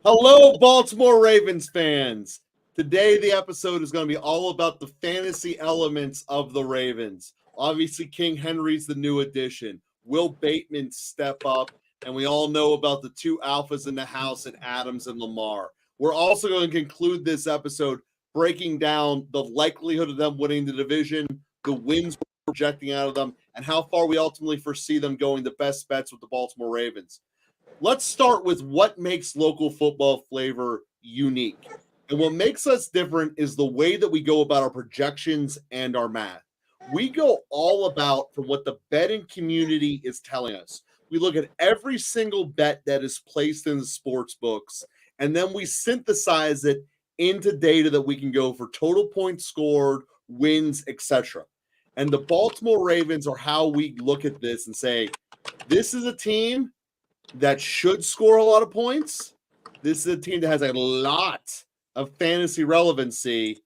Hello, Baltimore Ravens fans. Today, the episode is going to be all about the fantasy elements of the Ravens. Obviously, King Henry's the new addition. Will Bateman step up? And we all know about the two alphas in the house and Adams and Lamar. We're also going to conclude this episode breaking down the likelihood of them winning the division, the wins we're projecting out of them, and how far we ultimately foresee them going the best bets with the Baltimore Ravens. Let's start with what makes local football flavor unique. And what makes us different is the way that we go about our projections and our math. We go all about from what the betting community is telling us. We look at every single bet that is placed in the sports books, and then we synthesize it into data that we can go for total points scored, wins, etc. And the Baltimore Ravens are how we look at this and say, this is a team that should score a lot of points. This is a team that has a lot of fantasy relevancy.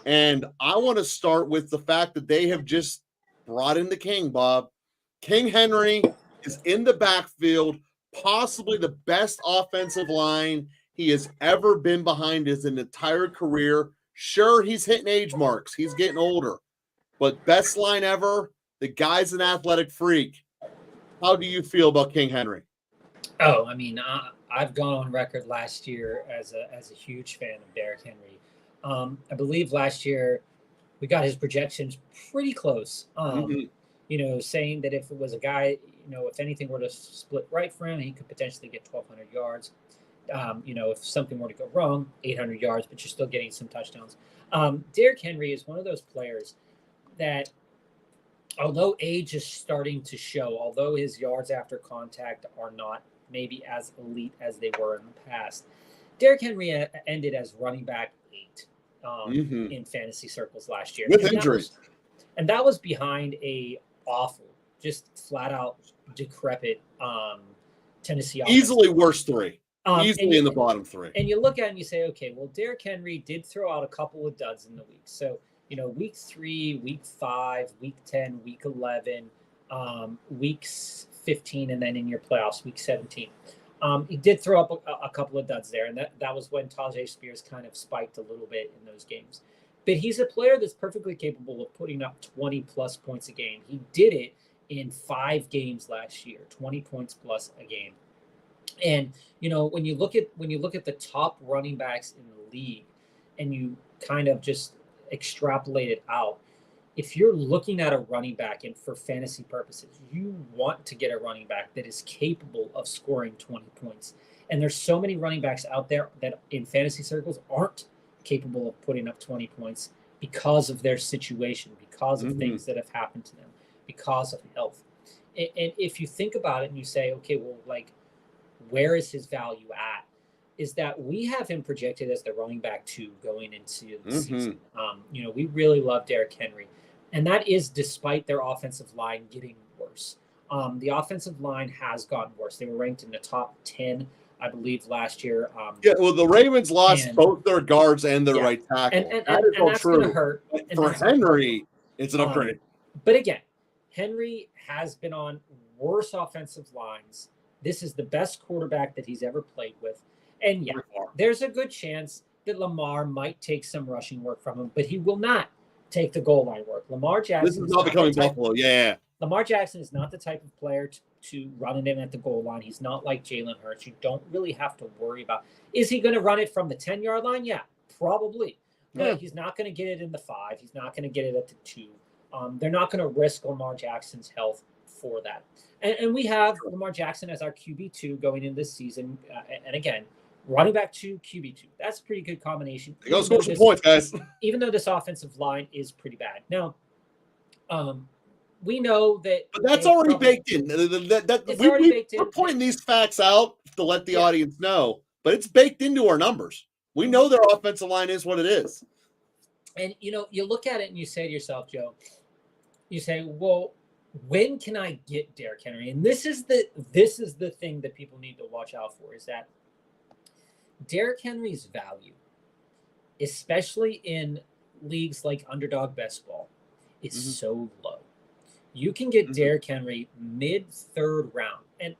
And I want to start with the fact that they have just brought in the king, Bob. King Henry is in the backfield, possibly the best offensive line he has ever been behind his entire career. Sure, he's hitting age marks. He's getting older. But best line ever. The guy's an athletic freak. How do you feel about King Henry? Oh, I mean, I've gone on record last year as a huge fan of Derrick Henry. I believe last year we got his projections pretty close. Saying that if it was a guy, if anything were to split right for him, he could potentially get 1,200 yards. If something were to go wrong, 800 yards, but you're still getting some touchdowns. Derrick Henry is one of those players that, although age is starting to show, although his yards after contact are not maybe as elite as they were in the past, Derrick Henry ended as running back 8 in fantasy circles last year. With injuries. And that was behind a awful, just flat out decrepit Tennessee offense. Easily worst 3. Easily in the bottom 3. And you look at it and you say, okay, well, Derrick Henry did throw out a couple of duds in the week. So, week 3, week 5, week 10, week 11, weeks 15, and then in your playoffs, week 17. He did throw up a couple of duds there, and that was when Tajay Spears kind of spiked a little bit in those games. But he's a player that's perfectly capable of putting up 20-plus points a game. He did it in 5 games last year, 20 points plus a game. And, when you look at the top running backs in the league and you kind of just extrapolate it out, if you're looking at a running back and for fantasy purposes, you want to get a running back that is capable of scoring 20 points. And there's so many running backs out there that in fantasy circles aren't capable of putting up 20 points because of their situation, because of things that have happened to them, because of health. And if you think about it and you say, okay, well, where is his value at? Is that we have him projected as the running back 2 going into the season. We really love Derrick Henry. And that is despite their offensive line getting worse. The offensive line has gotten worse. They were ranked in the top 10, I believe, last year. The Ravens lost both their guards and their right tackle. And that's going to hurt. For Henry, it's an upgrade. But again, Henry has been on worse offensive lines. This is the best quarterback that he's ever played with. And there's a good chance that Lamar might take some rushing work from him, but he will not take the goal line work. Lamar Jackson. This is not becoming Buffalo. Yeah. Lamar Jackson is not the type of player to run it in at the goal line. He's not like Jalen Hurts. You don't really have to worry about. Is he going to run it from the 10-yard line? Yeah, probably. But he's not going to get it in the 5. He's not going to get it at the 2. They're not going to risk Lamar Jackson's health for that. And we have Lamar Jackson as our QB2 going into this season. And again, running back 2, QB2. That's a pretty good combination. Go score some points, guys. Even though this offensive line is pretty bad. Now, we know that. But that's already baked in. We're pointing these facts out to let the audience know, but it's baked into our numbers. We know their offensive line is what it is. And, you look at it and you say to yourself, Joe, you say, well, when can I get Derrick Henry? And this is the thing that people need to watch out for, is that Derrick Henry's value, especially in leagues like Underdog Best Ball, is so low. You can get Derrick Henry mid-3rd round. And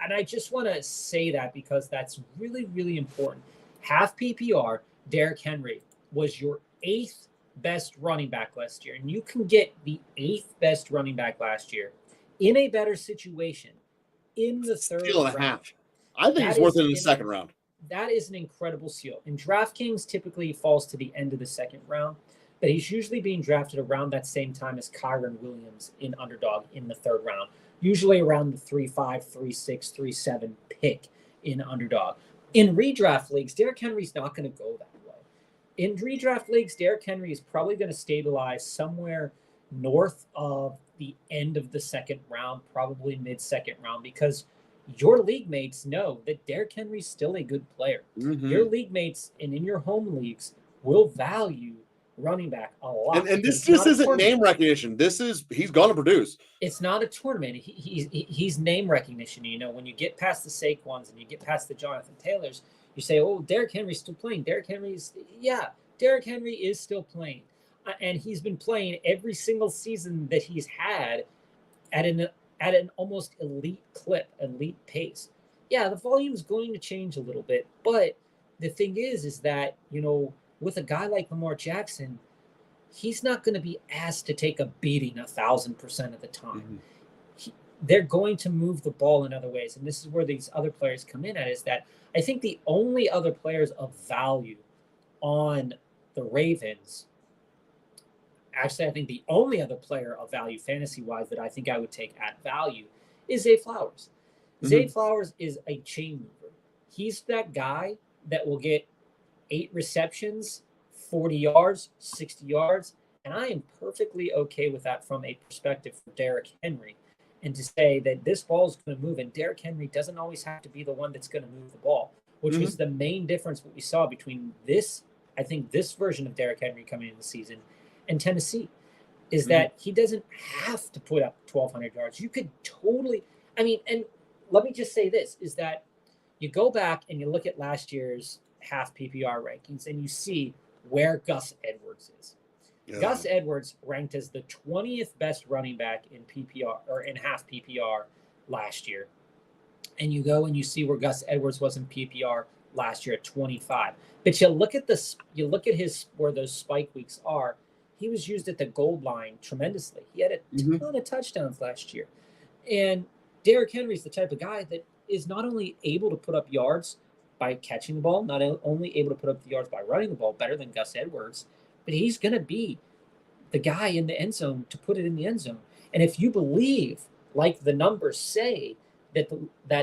and I just want to say that because that's really, really important. Half PPR, Derrick Henry was your 8th best running back last year, and you can get the 8th best running back last year in a better situation in the third Steal and a round. half. I think it's worth it in the second round. That is an incredible steal. In DraftKings, typically he falls to the end of the second round, but he's usually being drafted around that same time as Kyren Williams in Underdog in the third round, usually around the 3-5, 3-6, 3-7 pick in Underdog. In redraft leagues, Derrick Henry's not going to go that way. In redraft leagues, Derrick Henry is probably going to stabilize somewhere north of the end of the second round, probably mid-second round, because your league mates know that Derrick Henry's still a good player. Mm-hmm. Your league mates and in your home leagues will value running back a lot. And this just isn't name recognition. He's going to produce. It's not a tournament. He's name recognition. You know, when you get past the Saquons and you get past the Jonathan Taylors, you say, oh, Derrick Henry's still playing. Derrick Henry is still playing. And he's been playing every single season that he's had at an almost elite clip, elite pace. Yeah, the volume's going to change a little bit, but the thing is that, you know, with a guy like Lamar Jackson, he's not going to be asked to take a beating 1,000% of the time. Mm-hmm. They're going to move the ball in other ways, and this is where these other players come in at, is that I think the only other players of value on the Ravens, actually, I think the only other player of value fantasy-wise that I think I would take at value is Zay Flowers. Mm-hmm. Zay Flowers is a chain mover. He's that guy that will get 8 receptions, 40 yards, 60 yards, and I am perfectly okay with that from a perspective for Derrick Henry. And to say that this ball is going to move, and Derrick Henry doesn't always have to be the one that's going to move the ball, which was the main difference what we saw between this version of Derrick Henry coming into the season and Tennessee, is that he doesn't have to put up 1,200 yards. You could totally, and let me just say this, is that you go back and you look at last year's half PPR rankings and you see where Gus Edwards is. Yeah. Gus Edwards ranked as the 20th best running back in PPR or in half PPR last year. And you go and you see where Gus Edwards was in PPR last year at 25. But you look at his where those spike weeks are. He was used at the gold line tremendously. He had a ton of touchdowns last year. And Derrick Henry's the type of guy that is not only able to put up yards by catching the ball, not only able to put up the yards by running the ball better than Gus Edwards, but he's going to be the guy in the end zone to put it in the end zone. And if you believe, like the numbers say, that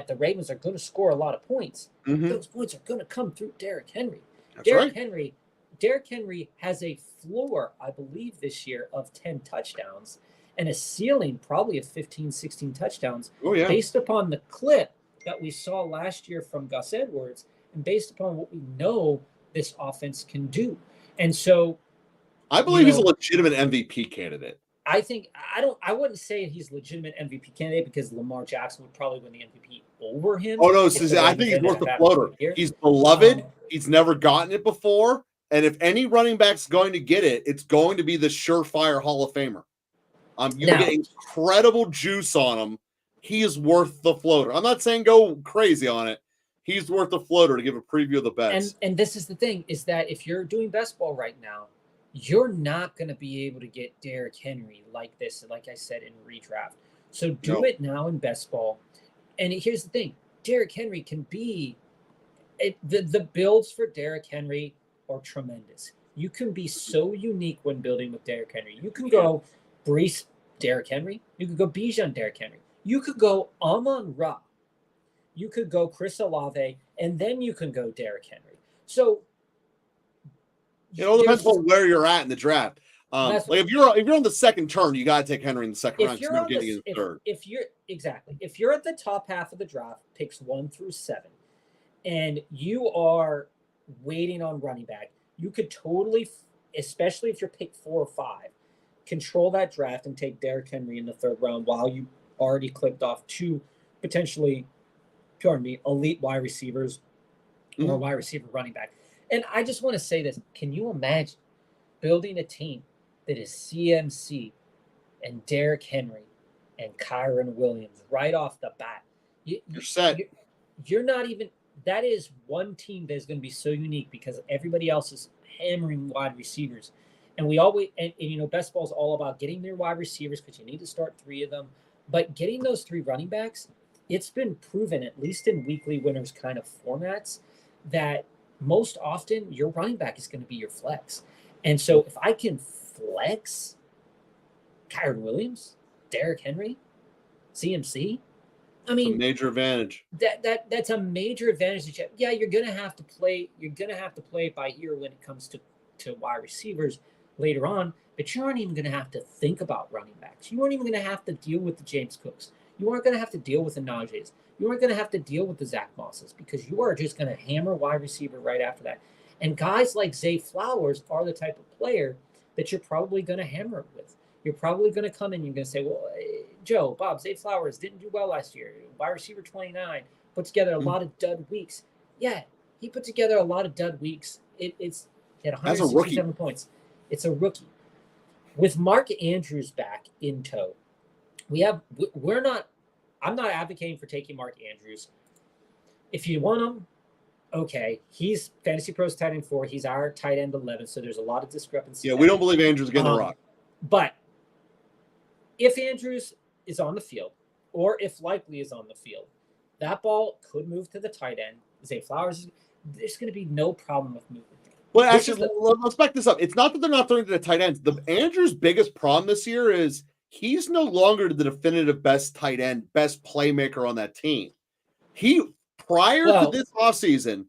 the Ravens are going to score a lot of points, those points are going to come through Derrick Henry. Derrick Henry has a floor, I believe, this year of 10 touchdowns and a ceiling probably of 15, 16 touchdowns based upon the clip that we saw last year from Gus Edwards and based upon what we know this offense can do. And so I believe he's a legitimate MVP candidate. I wouldn't say he's a legitimate MVP candidate because Lamar Jackson would probably win the MVP over him. Oh, no, I think he's worth the floater. He's beloved. He's never gotten it before. And if any running back's going to get it, it's going to be the surefire Hall of Famer. You get incredible juice on him. He is worth the floater. I'm not saying go crazy on it. He's worth the floater to give a preview of the bets. And this is the thing, is that if you're doing best ball right now, you're not going to be able to get Derrick Henry like this, like I said, in redraft. So do it now in best ball. And here's the thing. Derrick Henry can be the builds for Derrick Henry are tremendous. You can be so unique when building with Derrick Henry. You can go Breece Derrick Henry. You could go Bijan Derrick Henry. You could go Amon-Ra. You could go Chris Olave, and then you can go Derrick Henry. So it all depends on where you're at in the draft. Like if you're on the second turn, you got to take Henry in the second round. You're getting in the third. If you're at the top half of the draft, picks 1 through 7, and you are waiting on running back, you could totally, especially if you're pick 4 or 5, control that draft and take Derrick Henry in the third round while you already clipped off 2 potentially, elite wide receivers or wide receiver running back. And I just want to say this. Can you imagine building a team that is CMC and Derrick Henry and Kyren Williams right off the bat? You're set. You're not even. That is one team that is going to be so unique because everybody else is hammering wide receivers, and we always and best ball is all about getting their wide receivers because you need to start 3 of them, but getting those 3 running backs. It's been proven, at least in weekly winners kind of formats, that most often your running back is going to be your flex. And so if I can flex Kyron Williams, Derrick Henry, CMC, I mean, it's a major advantage. That's a major advantage. Yeah, you're gonna have to play. You're gonna have to play it by ear when it comes to wide receivers later on. But you aren't even gonna have to think about running backs. You aren't even gonna have to deal with the James Cooks. You aren't gonna have to deal with the Najees. You aren't gonna have to deal with the Zach Mosses because you are just gonna hammer wide receiver right after that. And guys like Zay Flowers are the type of player that you're probably gonna hammer it with. You're probably going to come in and you're going to say, well, Joe, Bob, Zay Flowers didn't do well last year. Wide receiver 29, put together a lot of dud weeks. Yeah, he put together a lot of dud weeks. He had 167 points. It's a rookie. With Mark Andrews back in tow, I'm not advocating for taking Mark Andrews. If you want him, okay. He's Fantasy Pros tight end 4. He's our tight end 11, so there's a lot of discrepancy. Yeah, we don't believe Andrews getting the rock. But if Andrews is on the field, or if Likely is on the field, that ball could move to the tight end. Zay Flowers, there's going to be no problem with movement. Well, actually, let's back this up. It's not that they're not throwing to the tight ends. The Andrews' biggest problem this year is he's no longer the definitive best tight end, best playmaker on that team. Prior to this offseason,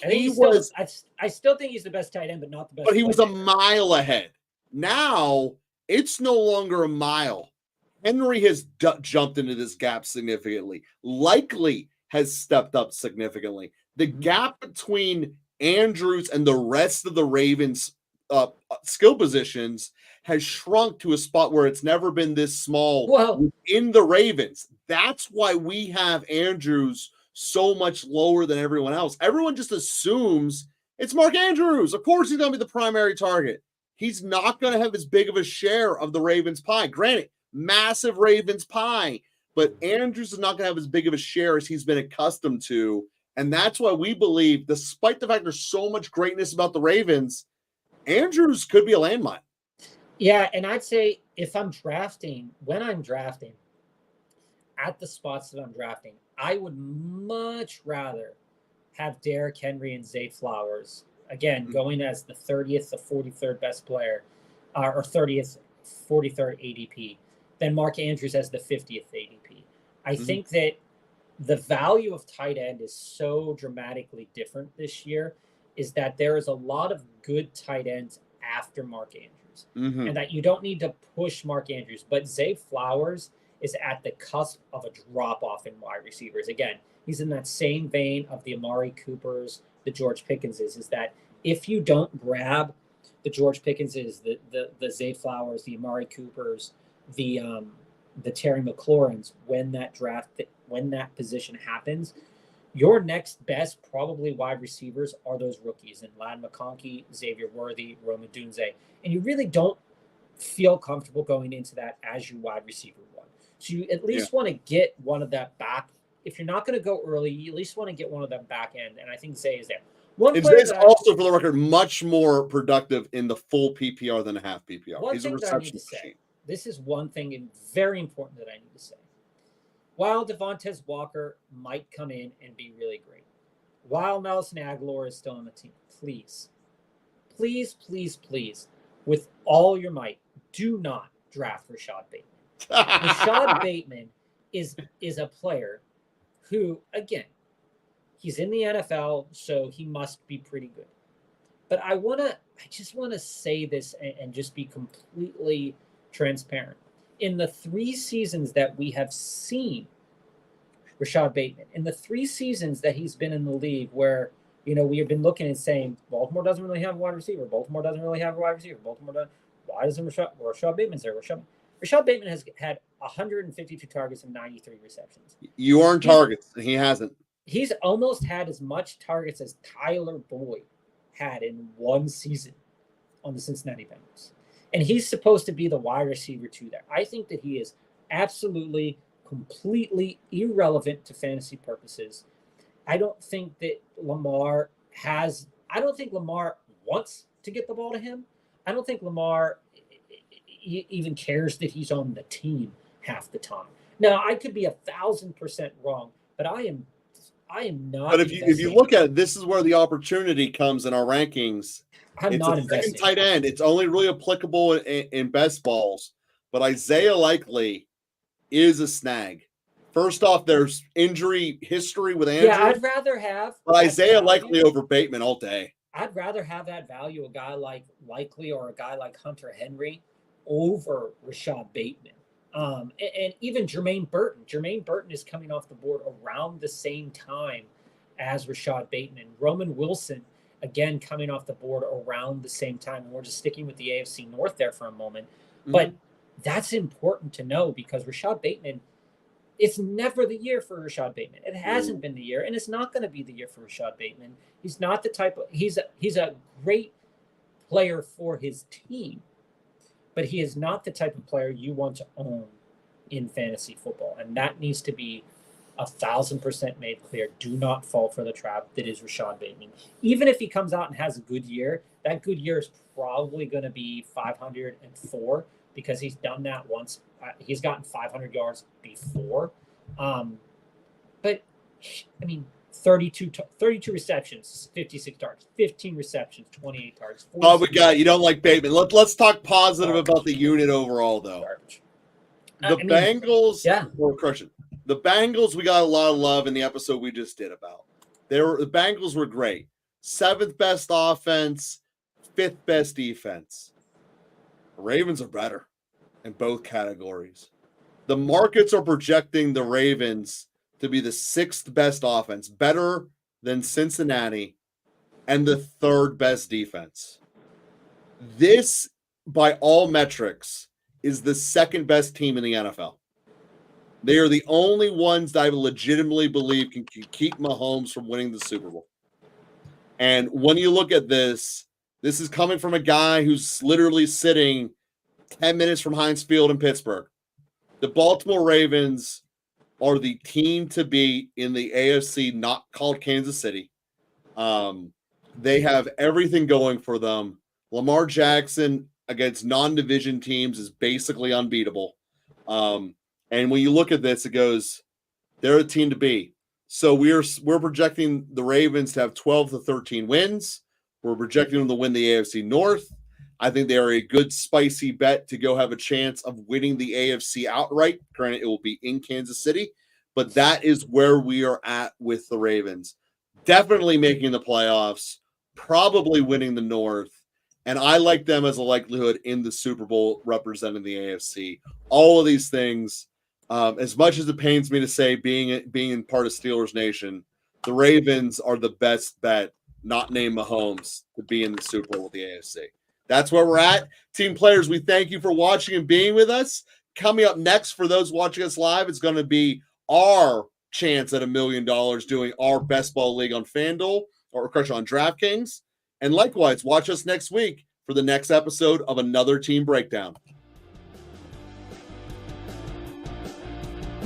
I still think he's the best tight end, but not the best. But he was a mile ahead. Now it's no longer a mile. Henry has jumped into this gap significantly. Likely has stepped up significantly. The gap between Andrews and the rest of the Ravens skill positions has shrunk to a spot where it's never been this small in the Ravens. That's why we have Andrews so much lower than everyone else. Everyone just assumes it's Mark Andrews. Of course he's going to be the primary target. He's not going to have as big of a share of the Ravens pie. Granted, massive Ravens pie, but Andrews is not going to have as big of a share as he's been accustomed to. And that's why we believe, despite the fact there's so much greatness about the Ravens, Andrews could be a landmine. Yeah, and I'd say when I'm drafting, at the spots that I'm drafting, I would much rather have Derrick Henry and Zay Flowers, again, going as the 30th to 43rd best player, or 30th, 43rd ADP, than Mark Andrews as the 50th ADP. I think that the value of tight end is so dramatically different this year, is that there is a lot of good tight ends after Mark Andrews, and that you don't need to push Mark Andrews. But Zay Flowers is at the cusp of a drop-off in wide receivers. Again, he's in that same vein of the Amari Coopers, the George Pickenses, is that if you don't grab the George Pickenses, the Zay Flowers, the Amari Coopers, the Terry McLaurins, when that position happens, your next best probably wide receivers are those rookies in Ladd McConkey, Xavier Worthy, Roma Dunze. And you really don't feel comfortable going into that as your wide receiver one. So you at least want to get one of that back. If you're not going to go early, you at least want to get one of them back end. And I think Zay is there. Zay's also, for the record, much more productive in the full PPR than a half PPR. He's a reception machine. This is one thing very important that I need to say. While Devontae Walker might come in and be really great, while Nelson Aguilar is still on the team, please, with all your might, do not draft Rashad Bateman. Rashad Bateman is a player who, again, he's in the NFL, so he must be pretty good. But I just want to say this and just be completely transparent. In the 3 seasons that we have seen Rashad Bateman, in the 3 seasons that he's been in the league where, we have been looking and saying, Baltimore doesn't really have a wide receiver. Why doesn't Rashad Bateman's there? Rashad Bateman has had 152 targets and 93 receptions. You earn targets. He hasn't. He's almost had as much targets as Tyler Boyd had in 1 season on the Cincinnati Bengals. And he's supposed to be the wide receiver to that. I think that he is absolutely completely irrelevant to fantasy purposes. I don't think that Lamar I don't think Lamar wants to get the ball to him. I don't think Lamar even cares that he's on the team half the time. Now, I could be 1,000% wrong, but I am not. But if you look at it, this is where the opportunity comes in our rankings. I'm not investing. Second tight end. It's only really applicable in best balls. But Isaiah Likely is a snag. First off, there's injury history with Andrew. Yeah, I'd rather have Isaiah Likely over Bateman all day. I'd rather have that value, a guy like Likely or a guy like Hunter Henry over Rashad Bateman. And even Jermaine Burton. Jermaine Burton is coming off the board around the same time as Rashad Bateman. Roman Wilson, again, coming off the board around the same time. And we're just sticking with the AFC North there for a moment. Mm-hmm. But that's important to know because Rashad Bateman, it's never the year for Rashad Bateman. It hasn't been the year, and it's not going to be the year for Rashad Bateman. He's not the type of he's a great player for his team, but he is not the type of player you want to own in fantasy football, and that needs to be 1,000% made clear. Do not fall for the trap that is Rashad Bateman. Even if he comes out and has a good year, that good year is probably going to be 504 because he's done that once. He's gotten 500 yards before. But, I mean, 32 receptions, 56 targets, 15 receptions, 28 targets. Oh, we got you don't like Bateman. Let's talk positive about the unit overall, though. Garbage. The Bengals were crushing. The Bengals, we got a lot of love in the episode we just did about. The Bengals were great. 7th best offense, 5th best defense. The Ravens are better in both categories. The markets are projecting the Ravens to be the 6th best offense, better than Cincinnati, and the 3rd best defense. This, by all metrics, is the 2nd best team in the NFL. They are the only ones that I legitimately believe can keep Mahomes from winning the Super Bowl. And when you look at this is coming from a guy who's literally sitting 10 minutes from Heinz Field in Pittsburgh. The Baltimore Ravens are the team to beat in the AFC, not called Kansas City. They have everything going for them. Lamar Jackson against non-division teams is basically unbeatable. And when you look at this, it goes, they're a team to beat. So we're projecting the Ravens to have 12 to 13 wins. We're projecting them to win the AFC North. I think they are a good, spicy bet to go have a chance of winning the AFC outright. Granted, it will be in Kansas City, but that is where we are at with the Ravens. Definitely making the playoffs, probably winning the North, and I like them as a likelihood in the Super Bowl representing the AFC. All of these things, as much as it pains me to say, being in part of Steelers Nation, the Ravens are the best bet, not named Mahomes, to be in the Super Bowl with the AFC. That's where we're at. Team players, we thank you for watching and being with us. Coming up next for those watching us live, it's going to be our chance at $1 million doing our best ball league on FanDuel or crush on DraftKings. And likewise, watch us next week for the next episode of Another Team Breakdown.